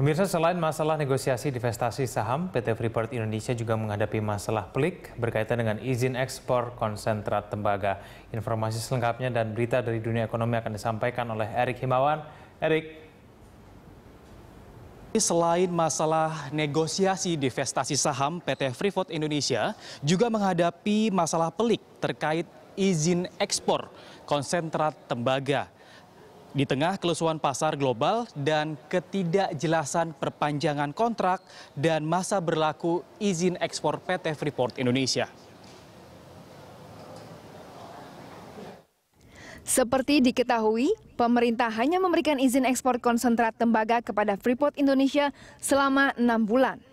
Pemirsa, selain masalah negosiasi divestasi saham, PT Freeport Indonesia juga menghadapi masalah pelik berkaitan dengan izin ekspor konsentrat tembaga. Informasi selengkapnya dan berita dari dunia ekonomi akan disampaikan oleh Erik Himawan. Erik. Selain masalah negosiasi divestasi saham, PT Freeport Indonesia juga menghadapi masalah pelik terkait izin ekspor konsentrat tembaga. Di tengah kelusuan pasar global dan ketidakjelasan perpanjangan kontrak dan masa berlaku izin ekspor PT Freeport Indonesia. Seperti diketahui, pemerintah hanya memberikan izin ekspor konsentrat tembaga kepada Freeport Indonesia selama 6 bulan.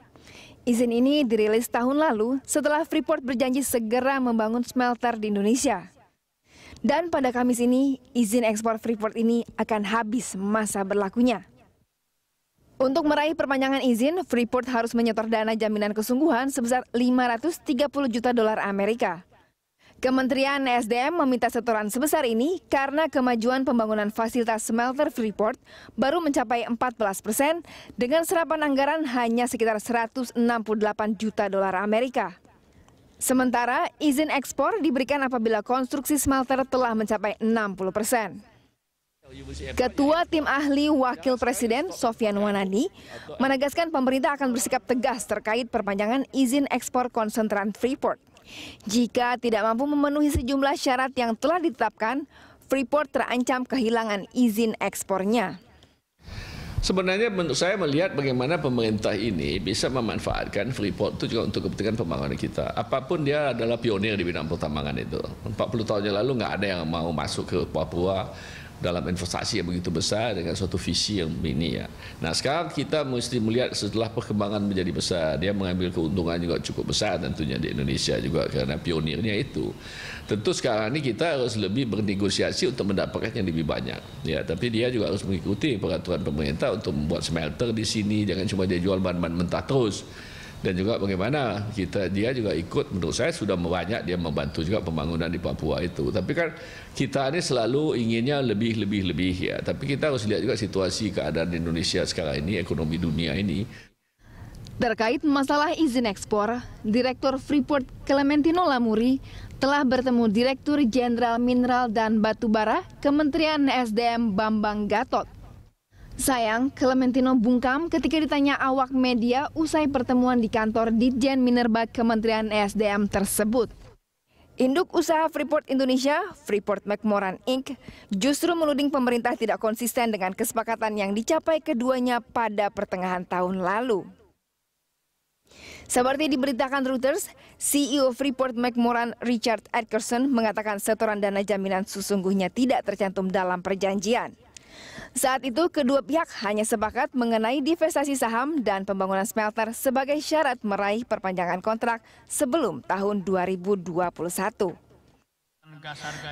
Izin ini dirilis tahun lalu setelah Freeport berjanji segera membangun smelter di Indonesia. Dan pada Kamis ini, izin ekspor Freeport ini akan habis masa berlakunya. Untuk meraih perpanjangan izin, Freeport harus menyetor dana jaminan kesungguhan sebesar 530 juta dolar Amerika. Kementerian ESDM meminta setoran sebesar ini karena kemajuan pembangunan fasilitas smelter Freeport baru mencapai 14% dengan serapan anggaran hanya sekitar 168 juta dolar Amerika. Sementara izin ekspor diberikan apabila konstruksi smelter telah mencapai 60%. Ketua Tim Ahli Wakil Presiden Sofyan Wanandi menegaskan pemerintah akan bersikap tegas terkait perpanjangan izin ekspor konsentrat Freeport. Jika tidak mampu memenuhi sejumlah syarat yang telah ditetapkan, Freeport terancam kehilangan izin ekspornya. Sebenarnya menurut saya melihat bagaimana pemerintah ini bisa memanfaatkan Freeport itu juga untuk kepentingan pembangunan kita. Apapun dia adalah pionir di bidang pertambangan itu. 40 tahun yang lalu nggak ada yang mau masuk ke Papua dalam investasi yang begitu besar dengan suatu visi yang ini ya. Nah sekarang kita mesti melihat setelah perkembangan menjadi besar, dia mengambil keuntungan juga cukup besar tentunya di Indonesia juga karena pionirnya itu. Tentu sekarang ini kita harus lebih bernegosiasi untuk mendapatkan yang lebih banyak. Ya, tapi dia juga harus mengikuti peraturan pemerintah untuk membuat smelter di sini, jangan cuma dia jual bahan-bahan mentah terus. Dan juga bagaimana dia juga ikut, menurut saya sudah banyak dia membantu juga pembangunan di Papua itu. Tapi kan kita ini selalu inginnya lebih ya. Tapi kita harus lihat juga situasi keadaan di Indonesia sekarang ini, ekonomi dunia ini. Terkait masalah izin ekspor, Direktur Freeport Clementino Lamuri telah bertemu Direktur Jenderal Mineral dan Batubara Kementerian ESDM Bambang Gatot. Sayang, Clementino bungkam ketika ditanya awak media usai pertemuan di kantor Ditjen Minerbag Kementerian ESDM tersebut. Induk usaha Freeport Indonesia, Freeport-McMoRan Inc., justru menuding pemerintah tidak konsisten dengan kesepakatan yang dicapai keduanya pada pertengahan tahun lalu. Seperti diberitakan Reuters, CEO Freeport-McMoRan Richard Atkerson mengatakan setoran dana jaminan sesungguhnya tidak tercantum dalam perjanjian. Saat itu, kedua pihak hanya sepakat mengenai divestasi saham dan pembangunan smelter sebagai syarat meraih perpanjangan kontrak sebelum tahun 2021.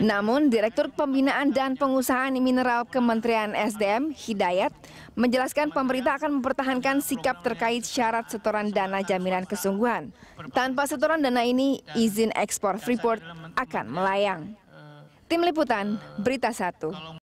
Namun, Direktur Pembinaan dan Pengusahaan Mineral Kementerian SDM, Hidayat, menjelaskan pemerintah akan mempertahankan sikap terkait syarat setoran dana jaminan kesungguhan. Tanpa setoran dana ini, izin ekspor Freeport akan melayang. Tim Liputan, Berita 1.